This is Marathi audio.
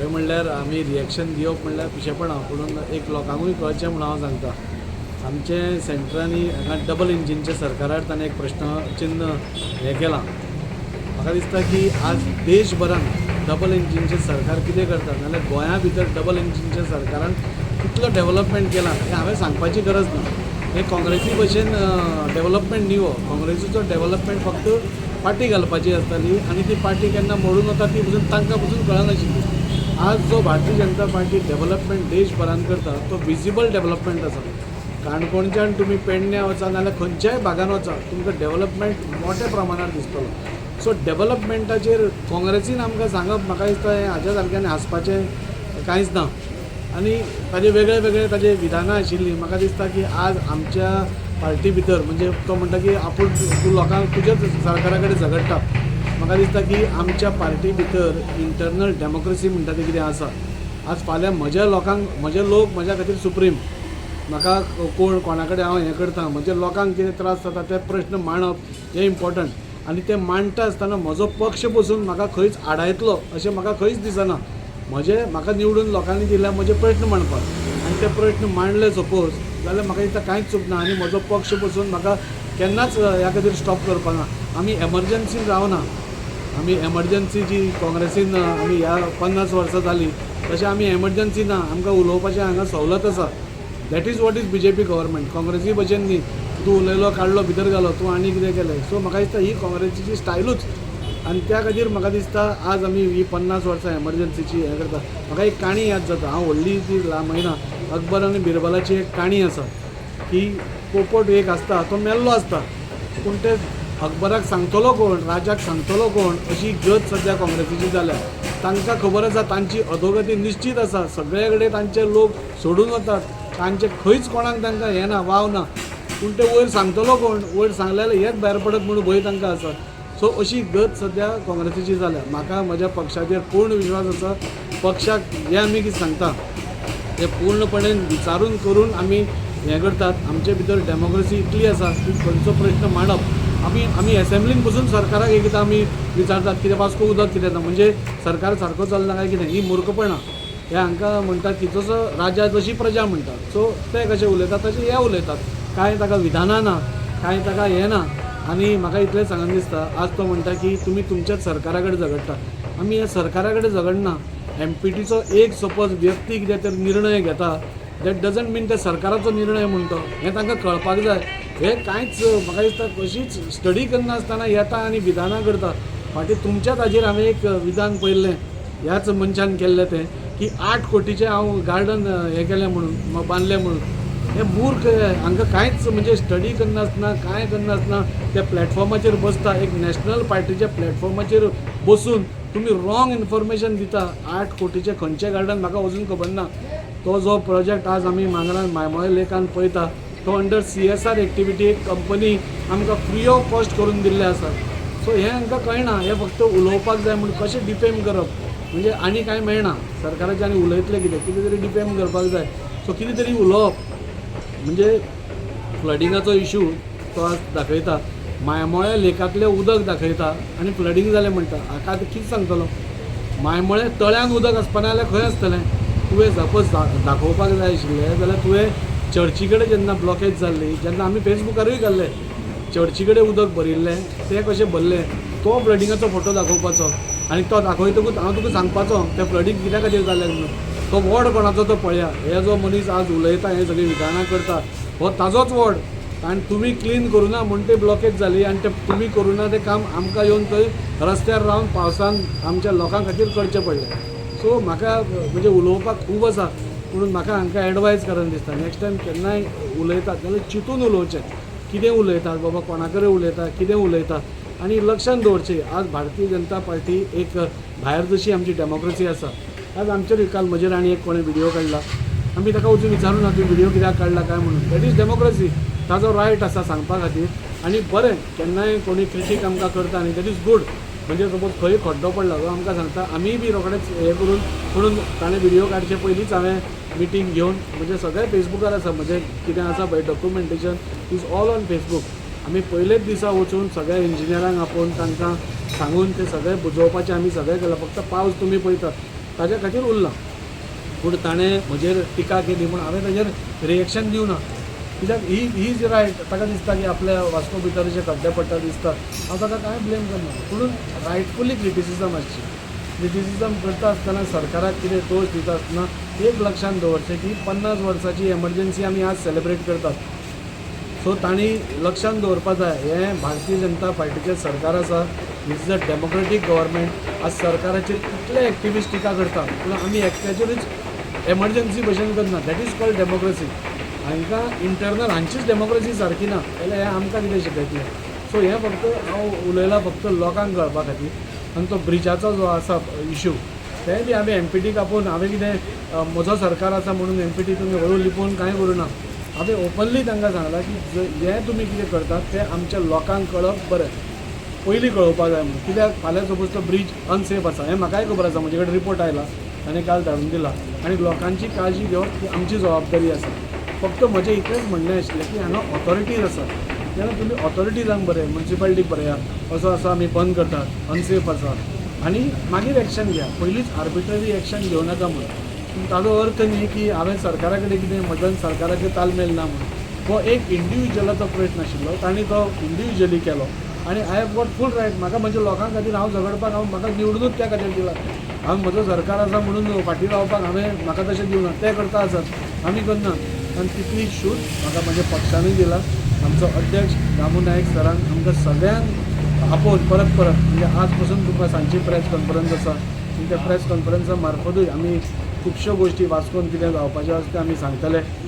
खरें म्हणल्यार आमी रिएक्शन दिवप म्हणल्यार पिशेपणां पूण एक लोकांकूय कळचें म्हणून हांव सांगता आमचे सेंट्रांनी हांगा डबल इंजिनच्या सरकारार ताणें एक प्रश्न चिन्ह हें केलां म्हाका दिसता की आज देशभरान डबल इंजिनचें सरकार कितें करता नाल्यार गोंया भितर डबल इंजिनच्या सरकारान कितलो डेव्हलपमेंट केला हें हांवें सांगपाची गरज ना हें काँग्रेसी भशेन डेव्हलपमेंट न्ही हो काँग्रेसीचो डेव्हलपमेंट फक्त पार्टी घालपाची आसताली आनी ती पार्टी केन्ना मोडून वता ती पसून तांकां पसून कळनाशिल्ली आज जो भारतीय जनता पार्टी डेव्हलपमेंट देशभरान करता तो विजिबल डेव्हलपमेंट आसा काणकोणच्यान तुमी पेडण्या वचा नाल्यार खंयच्याय भागान वचा तुमकां डेव्हलपमेंट मोठ्या प्रमाणात दिसतलो सो डेव्हलपमेंटाचेर काँग्रेसीन आमकां सांगप म्हाका दिसता हें हाज्या सारक्यान हांसपाचें कांयच ना आनी ताजे वेगळे वेगळे ताजे विधानां आशिल्लीं म्हाका दिसता की आज आमच्या पार्टी भितर म्हणजे तो म्हणटा की आपूण तूं लोकांक तुज्याच सरकारा कडेन झगडटा म्हाका दिसता की आमच्या पार्टी भितर इंटरनल डेमोक्रेसी म्हणटा ती कितें आसा आज फाल्यां म्हज्या लोक म्हज्या खातीर सुप्रीम म्हाका कोणा कडेन हांव हें करता म्हणजे लोकांक कितें त्रास जाता ते प्रश्न मांडप हें इम्पॉर्टंट आनी तें मांडटा आसतना म्हजो पक्ष बसून म्हाका खंयच आडायतलो अशें म्हाका खंयच दिसना म्हाका निवडून लोकांनी दिल्या म्हजे प्रश्न मांडपाक आनी ते प्रश्न मांडले सपोज जाल्यार म्हाका दिसता कांयच चुकना आनी म्हजो पक्ष बसून म्हाका केन्नाच ह्या खातीर स्टॉप करपाना आमी एमर्जन्सीन रावना आमी एमर्जन्सी जी काँग्रेसीन आमी ह्या 50 वर्सां जालीं तशें आमी एमर्जन्सी ना आमकां उलोवपाचें हांगा सवलत आसा that is what is BJP government काँग्रेसी भशेन न्ही तूं उलयलो काडलो भितर घालो तूं आनी कितें केलें सो म्हाका दिसता ही काँग्रेसीची स्टायलूच आनी त्या खातीर म्हाका दिसता आज आमी ही 50 वर्सां एमर्जन्सीची हें करता म्हाका एक काणी याद जाता हांव व्हडली ती म्हयना अकबर आनी बिरबलाची एक काणी आसा की पोपट एक आसता तो मेल्लो आसता पूण ते अकबराक सांगतलो कोण राजाक सांगतलो कोण अशी गत सद्या काँग्रेसीची जाल्या तांकां खबर आसा तांची अधोगती निश्चित आसा सगळे कडेन तांचे लोक सोडून वतात तांचे खंयच कोणाक तांकां हें ना वाव ना पूण ते वयर सांगतलो कोण वयर सांगल्यार हेंच भायर पडत म्हणून भंय तांकां आसा सो अशी गत सद्या काँग्रेसीची जाल्या म्हाका म्हज्या पक्षाचेर पूर्ण विश्वास आसा पक्षाक जें आमी कितें सांगता तें पूर्णपणेन विचारून करून आमी हें करतात आमचे भितर डेमोक्रेसी इतली आसा की खंयचो प्रश्न मांडप आमी एसेंब्लीन बसून सरकाराक एकदां आमी विचारतात कितें वास्को उदक कितें ना म्हणजे सरकार सारको चलना काय कितें ही मूर्खपणां हे हांकां म्हणटात की जसो राजा जशी प्रजा म्हणटात सो ते कशें उलयतात तशें हे उलयतात कांय ताका विधानां ना कांय ताका हें ना आनी म्हाका इतलें सांगन दिसता आज तो म्हणटा की तुमी तुमच्याच सरकारा कडेन झगडटा आमी ह्या सरकारा कडेन झगडना MPTचो एक सपोज व्यक्ती कितें तर निर्णय घेता दॅट डजंट मीन त्या सरकाराचो निर्णय म्हणटो हें तांकां कळपाक जाय हे कांयच म्हाका दिसता कशीच स्टडी करनासतना येता आनी विधानां करता फाटीं तुमच्याच हाजेर हांवें एक विधान पळयल्लें ह्याच मनशान केल्लें तें की 8 कोटीचें हांव गार्डन हें केलें म्हणून बांदलें म्हणून हे मूर्ख हांकां कांयच म्हणजे स्टडी करनासतना कांय करनासतना त्या प्लॅटफॉर्माचेर बसता एक नॅशनल पार्टीच्या प्लॅटफॉर्माचेर बसून तुमी रॉंग इन्फॉर्मेशन दिता 8 कोटीचें खंयचें गार्डन म्हाका अजून खबर ना तो जो प्रोजेक्ट आज आमी मांगरान मायमोळे लेकान पळयता तो अंडर CSR एक्टिविटी एक कंपनी आमकां फ्री ऑफ कॉस्ट करून दिल्ले आसा सो हें हांकां कळना हें फक्त उलोवपाक जाय म्हणून कशें डिफेम करप म्हणजे आनी कांय मेळना सरकाराचें आनी उलयतलें कितें तरी डिफेम करपाक जाय सो कितें तरी उलोवप म्हणजे फ्लडिंगाचो इशू तो आज दाखयता मायमोळे लेकांतलें उदक दाखयता आनी फ्लडींग जालें म्हणटा हाका आतां कितें सांगतलो मायमोळे तळ्यान उदक आसपाना जाल्यार खंय आसतलें तुवें सपोज दाखोवपाक जाय आशिल्लें जाल्यार तुवें चर्ची कडेन जेन्ना ब्लॉकेज जाल्ली जेन्ना आमी फेसबुकारूय घाल्ले चर्ची कडेन उदक भरिल्लें तें कशें भरलें तो फ्लडिंगाचो फोटो दाखोवपाचो आनी तो दाखयतकूच हांव तुका सांगपाचो तें फ्लडींग कित्या खातीर जालें म्हणून तो वॉर्ड कोणाचो तो पळया हे जो मनीस आज उलयता हे सगळी विधानां करता हो ताजोच वॉर्ड आनी तुमी क्लीन करुना म्हूण ते ब्लॉकेज जाली आनी ते तुमी करुना तें काम आमकां येवन थंय रस्त्यार रावन पावसान आमच्या लोकां खातीर करचें पडलें सो म्हाका म्हणजे उलोवपाक खूब आसा म्हणून म्हाका हांकां एडवायज करन दिसता नेक्स्ट टायम केन्नाय उलयतात जाल्यार चिंतून उलोवचें कितें उलयतात बाबा कोणा कडेन उलयता कितें उलयता आनी लक्षांत दवरचें आज भारतीय जनता पार्टी एक भायर जशी आमची डेमोक्रेसी आसा आज आमचेर काल म्हजेर आनी एक कोणें व्हिडिओ काडला आमी ताका वचून विचारूं ना तूं व्हिडिओ कित्याक काडला काय म्हणून दॅट इज डेमोक्रेसी ताजो रायट आसा सांगपा खातीर आनी बरें केन्नाय कोणी क्रिटीक आमकां करता आनी दॅट इज गूड म्हणजे सपोज खंय खड्डो पडला तो आमकां सांगता आमी बी रोखडेच हें करून म्हणून ताणें व्हिडिओ काडचे पयलींच हांवें मिटींग घेवन म्हणजे सगळें फेसबुकार आसा म्हणजे कितें आसा पळय documentation is all on Facebook आमी पयलेच दिसा वचून सगळ्या इंजिनियरांक आपोवन तांकां सांगून ते सगळें बुजोवपाचें आमी सगळें केलां फक्त पावस तुमी पळयतात ताज्या खातीर उरलां. पूण ताणें म्हजेर टिका केली पूण हांवें ताजेर रिएक्शन दिवना. कित्याक ही जी रायट ताका दिसता की आपल्या वास्को भितर जे खड्डे पडटा दिसता हांव ताका कांय ब्लेम करना. पुणून रायटफुली क्रिटिसिजम आसची. क्रिटिसिजम करता आसतना सरकाराक कितें दोश दिता आसतना एक लक्षांत दवरचें की 50 वर्सांची एमर्जन्सी आमी आज सेलिब्रेट करतात. सो तांणी लक्षांत दवरपा जाय हें भारतीय जनता पार्टीचें सरकार आसा. This is a democratic government. आज सरकाराचेर कितले एक्टिविस्ट टिका करता पूण आमी एकट्याचेरूच एमर्जन्सी भशेन करना. That is called democracy. हांकां इंटरनल हांचीच डेमोक्रेसी सारकी ना जाल्यार हें आमकां कितें शिकयतलें. सो हें फक्त हांव उलयलां फक्त लोकांक कळपा खातीर. आनी तो ब्रिजाचो जो आसा इश्यू तेंय बी हांवें एमपीटीक आपोवन हांवें कितें म्हजो सरकार आसा म्हणून एमपीटी तुमी हळू लिपोवन कांय करूना. हांवें ओपनली तांकां सांगलां की जें तुमी कितें करतात तें आमच्या लोकांक कळप बरें पयलीं कळोवपाक जाय म्हणून. कित्याक फाल्यां सपोज तो ब्रीज अनसेफ आसा हें म्हाकाय खबर आसा. म्हजे कडेन रिपोर्ट आयला ताणें काल धाडून दिला आनी लोकांची काळजी घेवप ही आमची जबाबदारी आसा. फक्त म्हजें इतलेंच म्हणणें आशिल्लें की हांगा ऑथॉरिटीज आसा जाल्यार तुमी ऑथॉरिटीजांक बरें म्युन्सिपालिटीक बरया असो आसा आमी बंद करतात अनसेफ आसा आनी मागीर एक्शन घ्या. पयलींच आर्बिट्ररी एक्शन घेवं नाका म्हणून. ताजो अर्थ न्ही की हांवें सरकारा कडेन कितें म्हजो सरकाराचेर तालमेल ना म्हणून. हो एक इंडिविज्युअलाचो प्रयत्न आशिल्लो तांणी तो इंडिविज्युअली केलो आनी I have got full right. म्हाका म्हज्या लोकां खातीर हांव झगडपाक म्हाका निवडूनच त्या खातीर दिला. हांव म्हजो सरकार आसा म्हणून फाटीं रावपाक हांवें म्हाका तशें दिवना. ते करता आसत आमी करना. आनी तितली शूट म्हाका म्हज्या पक्षानूय दिला. आमचो अध्यक्ष दामू नायक सरान आमकां सगळ्यांक आपोवन परत म्हणजे आज पासून तुमकां सांजची प्रेस कॉन्फरन्स आसा. त्या प्रेस कॉन्फरन्सा मार्फतूय आमी खुबश्यो गोश्टी वास्कोन कितें जावपाच्यो आसा तें आमी सांगतले.